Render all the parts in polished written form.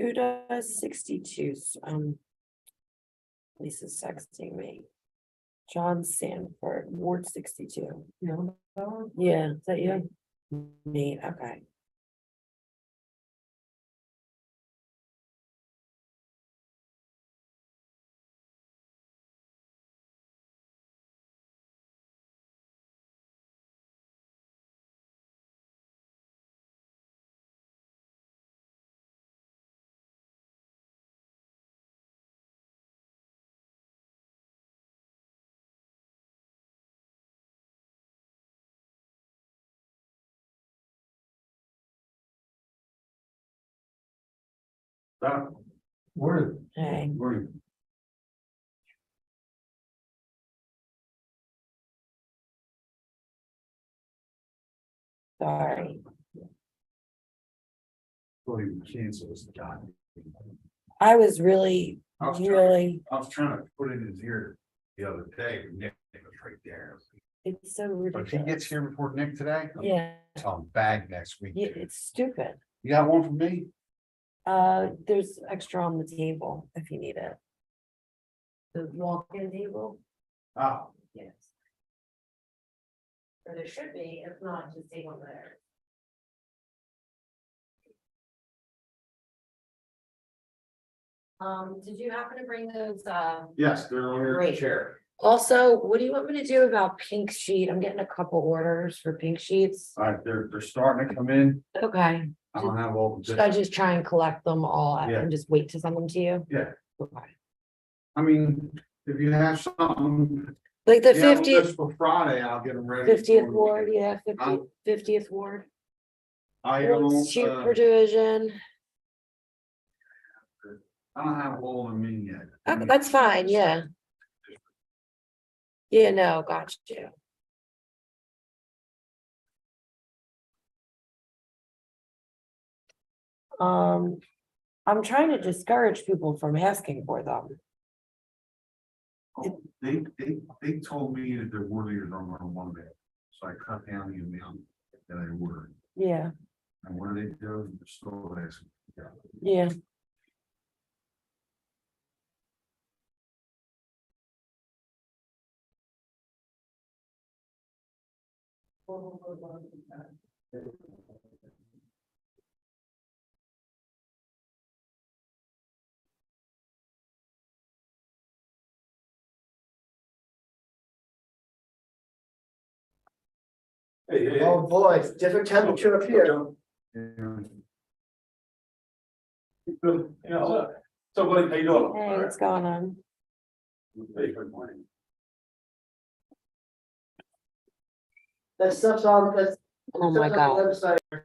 Who does 62? Lisa's texting me. John Sanford, Ward 62. No. Yeah, is that you? Nate, okay. Word. Hey, Word. sorry. Well, you cancel this guy. I was really, I was trying to put it in his ear the other day, but Nick was right there. it's so But if he ridiculous. gets here before Nick today, I'm Yeah, tell him bag next week. yeah, it's stupid. You got one for me? There's extra on the table if you need it. The walk-in table, Oh, yes. Or there should be, if not, just take one there. Did you happen to bring those, yes, they're on your Great. chair. Also, what do you want me to do about pink sheet? I'm getting a couple orders for pink sheets. All right, they're starting to come in. Okay, I don't have all. should I just try and collect them all Yeah. and just wait to send them to you? Yeah, Okay. I mean, if you have something. Like the yeah, 50th, just for Friday, I'll get them ready. 50th ward, yeah, 50, Um, 50th ward. I don't, Shoot per division. I don't have all of me yet. Okay, that's fine, yeah. Yeah, no, got you. I'm trying to discourage people from asking for them. They told me that their word leaders don't run one day, so I cut down the amount that I ordered. Yeah, And what do they do? They're still asking. Yeah. yeah. Oh, boy, it's different temperature up here. Yeah. So what are you doing? Hey, what's going on? That stuff's on, that's. Oh my stuff's on the God. website.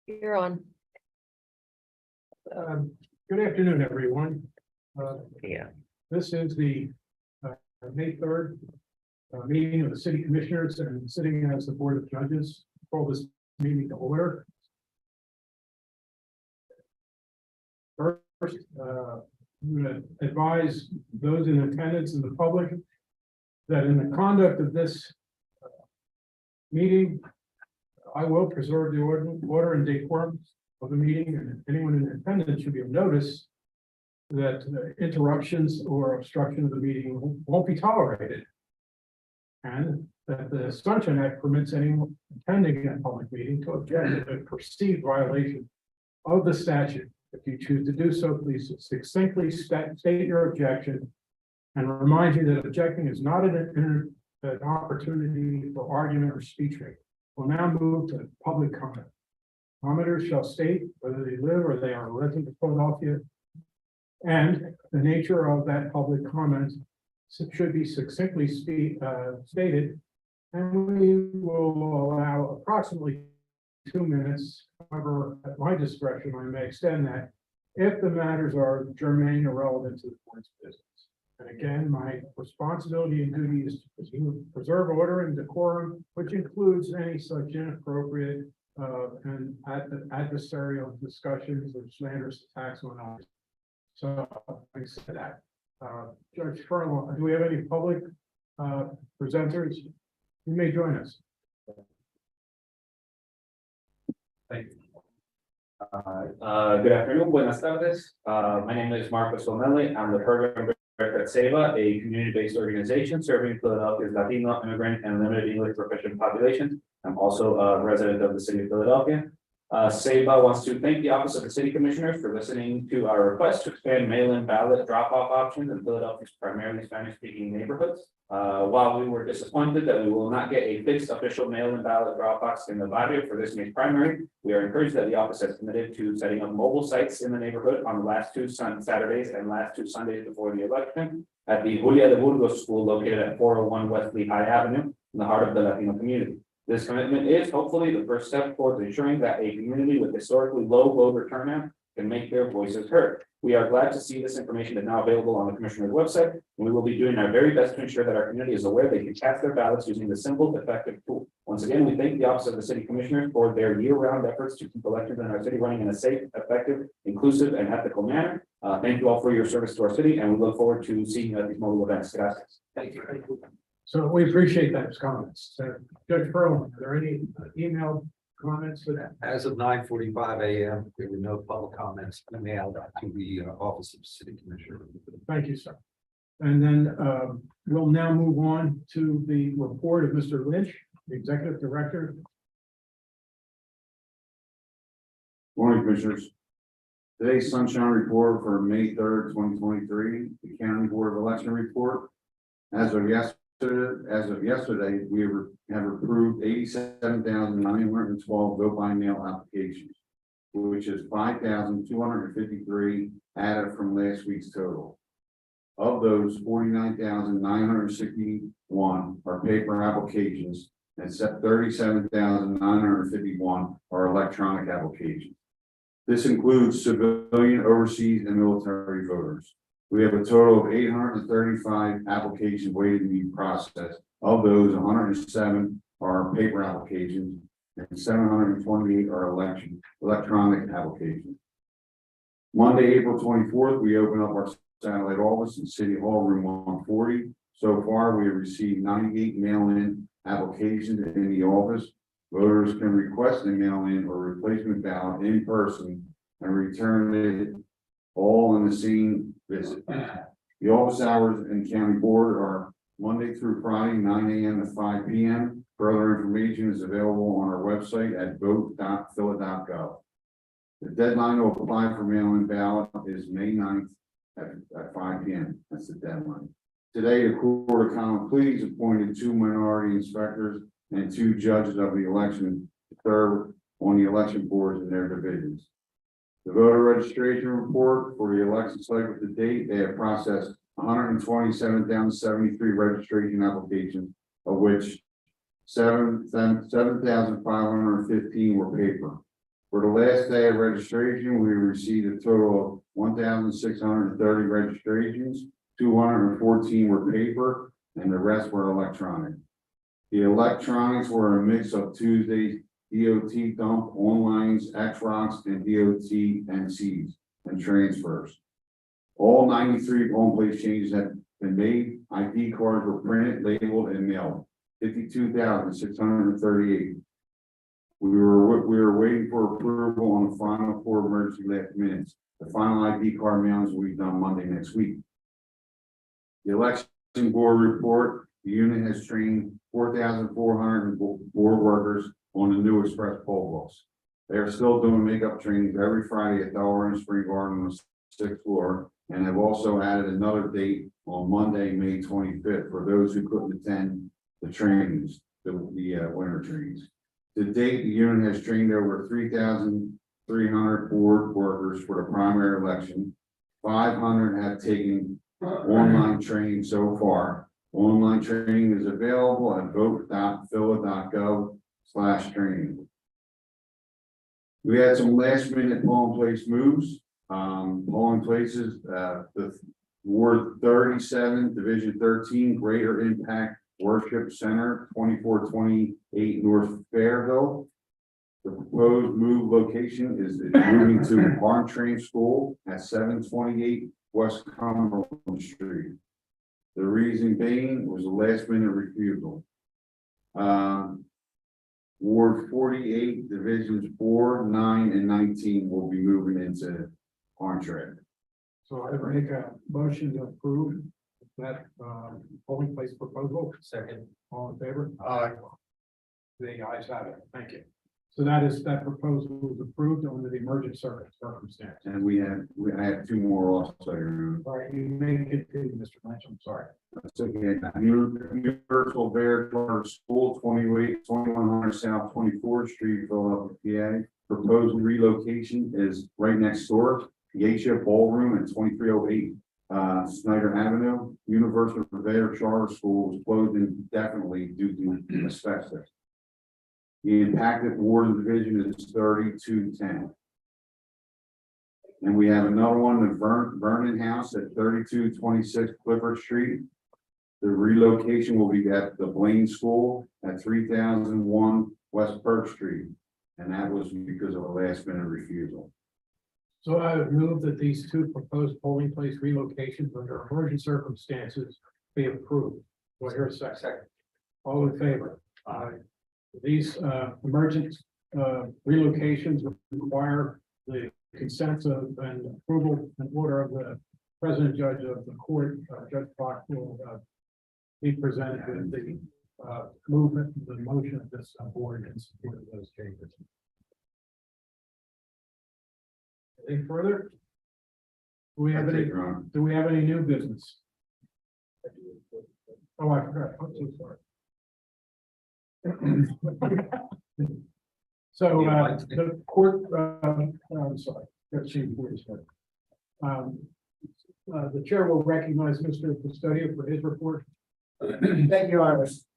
You're on. Good afternoon, everyone. Yeah. This is the May 3rd meeting of the city commissioners and sitting as the board of judges. Call this meeting to order. First, I'm going to advise those in attendance and the public that in the conduct of this meeting, I will preserve the order and decorum of the meeting, and anyone in attendance should be of notice that interruptions or obstruction of the meeting won't be tolerated. And that the Sunshine Act permits anyone attending a public meeting to object to a perceived violation of the statute. If you choose to do so, please succinctly state your objection and remind you that objecting is not an opportunity for argument or speech rate. We'll now move to public comment. Commenters shall state whether they live or they are a resident of Philadelphia, and the nature of that public comment should be succinctly stated, and we will allow approximately 2 minutes. However, at my discretion, I may extend that if the matters are germane or relevant to the board's business. And again, my responsibility and duty is to preserve order and decorum, which includes any such inappropriate and adversarial discussions or slanderous attacks on others. So I said that. Judge Furlong, do we have any public presenters? You may join us. Thank you. Good afternoon, buenas tardes. My name is Marcos O'Malley. I'm the program director at SEVA, a community-based organization serving Philadelphia's Latino, immigrant, and limited English proficient populations. I'm also a resident of the city of Philadelphia. SEVA wants to thank the Office of the City Commissioners for listening to our request to expand mail-in ballot drop-off options in Philadelphia's primarily Spanish-speaking neighborhoods. While we were disappointed that we will not get a fixed official mail-in ballot drop box in the barrio for this May's primary, we are encouraged that the office has committed to setting up mobile sites in the neighborhood on the last 2 Saturdays and last 2 Sundays before the election at the Julia de Burgos School located at 401 West Lehigh Avenue in the heart of the Latino community. This commitment is hopefully the first step towards ensuring that a community with historically low voter turnout can make their voices heard. We are glad to see this information is now available on the Commissioner's website, and we will be doing our very best to ensure that our community is aware they can cast their ballots using the simple, effective tool. Once again, we thank the Office of the City Commissioner for their year-round efforts to keep elections in our city running in a safe, effective, inclusive, and ethical manner. Thank you all for your service to our city, and we look forward to seeing you at these mobile events. Gracias. Thank you. So we appreciate those comments. Judge Furlong, are there any email comments for that? As of 9:45 a.m., there were no public comments emailed to the Office of City Commissioner. Thank you, sir. And then we'll now move on to the report of Mr. Lynch, the Executive Director. Morning, Commissioners. Today's sunshine report for May 3rd, 2023, the County Board of Election report. As of yesterday, we have approved 87,912 vote by mail applications, which is 5,253 added from last week's total. Of those, 49,961 are paper applications, and 37,951 are electronic applications. This includes civilian, overseas, and military voters. We have a total of 835 applications waiting to be processed. Of those, 107 are paper applications and 728 are electronic applications. Monday, April 24th, we open up our satellite office in City Hall, room 140. So far, we have received 98 mail-in applications in the office. Voters can request a mail-in or replacement ballot in person and return it all in the same visit. The office hours in County Board are Monday through Friday, 9 a.m. to 5 p.m. Further information is available on our website at vote.phila.gov. The deadline to apply for mail-in ballot is May 9th at 5 p.m. That's the deadline. Today, the Court of Common Pleas appointed 2 minority inspectors and 2 judges of the election to serve on the election boards in their divisions. The voter registration report for the election cycle to date, they have processed 127,073 registration applications, of which 7,515 were paper. For the last day of registration, we received a total of 1,630 registrations. 214 were paper and the rest were electronic. The electronics were a mix of Tuesday's DOT dump, onlines, X-Rocks, and DOT NCs and transfers. All 93 home place changes have been made. ID cards were printed, labeled, and mailed. 52,638. We were waiting for approval on the final 4 emergency last minutes. The final ID card mailings will be done Monday next week. The election board report, the unit has trained 4,404 workers on the new express poll books. They are still doing makeup trainings every Friday at Delaware and Spring Garden on the 6th floor, and have also added another date on Monday, May 25th, for those who couldn't attend the trainings, the winter trainings. To date, the unit has trained over 3,300 board workers for the primary election. 500 have taken online training so far. Online training is available at vote.phila.gov/training. We had some last minute polling place moves. Polling places, the Ward 37, Division 13, Greater Impact Worship Center, 2428 North Fairville. The proposed move location is moving to Barn Train School at 728 West Cumberland Street. The reason being was a last minute refusal. Ward 48, Divisions 4, 9, and 19 will be moving into Barn Train. So I make a motion to approve that polling place proposal. Second. All in favor? Aye. The ayes have it. Thank you. So that proposal was approved under the emergent circumstance. And I have 2 more also. All right, you may continue, Mr. Lynch. I'm sorry. So, Universal Bear Charter School, 2100 South 24th Street, Philadelphia, PA. Proposed relocation is right next door. The HF Ballroom at 2308 Snyder Avenue. Universal Bear Charter School was closed indefinitely due to asbestos. The impacted ward and division is 3210. And we have another one, the Vernon House at 3226 Clifford Street. The relocation will be at the Blaine School at 3001 West Burke Street. And that was because of a last minute refusal. So I would move that these 2 proposed polling place relocations under emergent circumstances be approved. Do I hear a second? Second. All in favor? Aye. These emergent relocations require the consent of and approval and order of the president judge of the court. Judge Fox will be presented with the movement, the motion of this board in support of those changes. Any further? Do we have any new business? Oh, I forgot. I'm so sorry. So the court, I'm sorry. Let's see. The chair will recognize Mr. Custodio for his report. Thank you, Honors.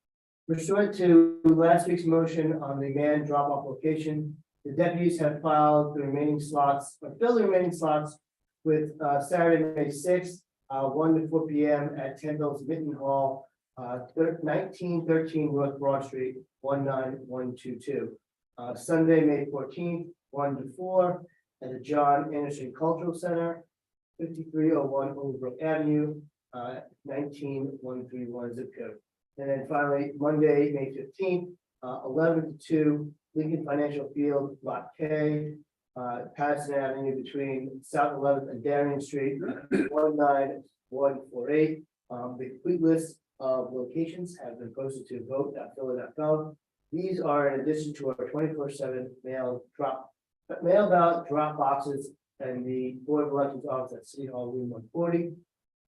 Pursuant to last week's motion on the van drop-off location, the deputies have filed the remaining slots, or filled the remaining slots with Saturday, May 6th, 1 to 4 p.m. at 10 Hills Mitten Hall, 1913 North Broad Street, 19122. Sunday, May 14th, 1 to 4 at the John Anderson Cultural Center, 5301 Overbrook Avenue, 19131 zip code. And then finally, Monday, May 15th, 11 to 2, Lincoln Financial Field, Lot K, Patterson Avenue between South 11th and Darien Street, 19148. The complete list of locations have been posted to vote.phila.gov. These are in addition to our 24/7 mail ballot drop boxes and the Board of Elections office at City Hall Room 140.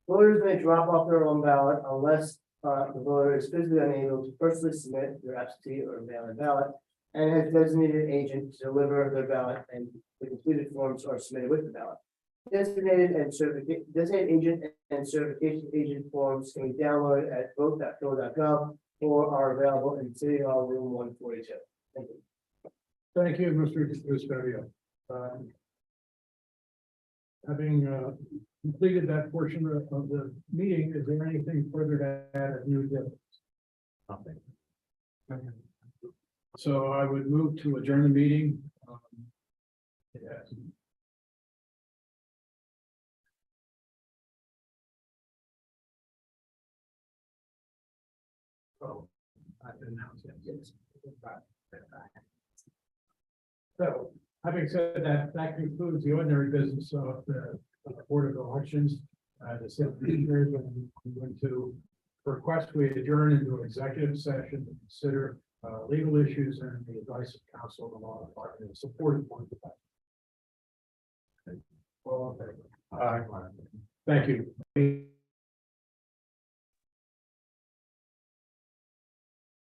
Voters may drop off their own ballot unless the voter is physically unable to personally submit their absentee or mail-in ballot and has designated an agent to deliver their ballot, and the completed forms are submitted with the ballot. Designated agent and certification agent forms can be downloaded at vote.phila.gov or are available in City Hall Room 142. Thank you. Thank you, Mr. Custodio. Having completed that portion of the meeting, is there anything further to add of new business? Nothing. So I would move to adjourn the meeting. Yes. Oh, I didn't announce it. Yes. So, having said that, that concludes the ordinary business of the Board of Elections. The city commissioners are going to request we adjourn into an executive session to consider legal issues and the advice of counsel of the law department and support of one. Well, okay. Thank you.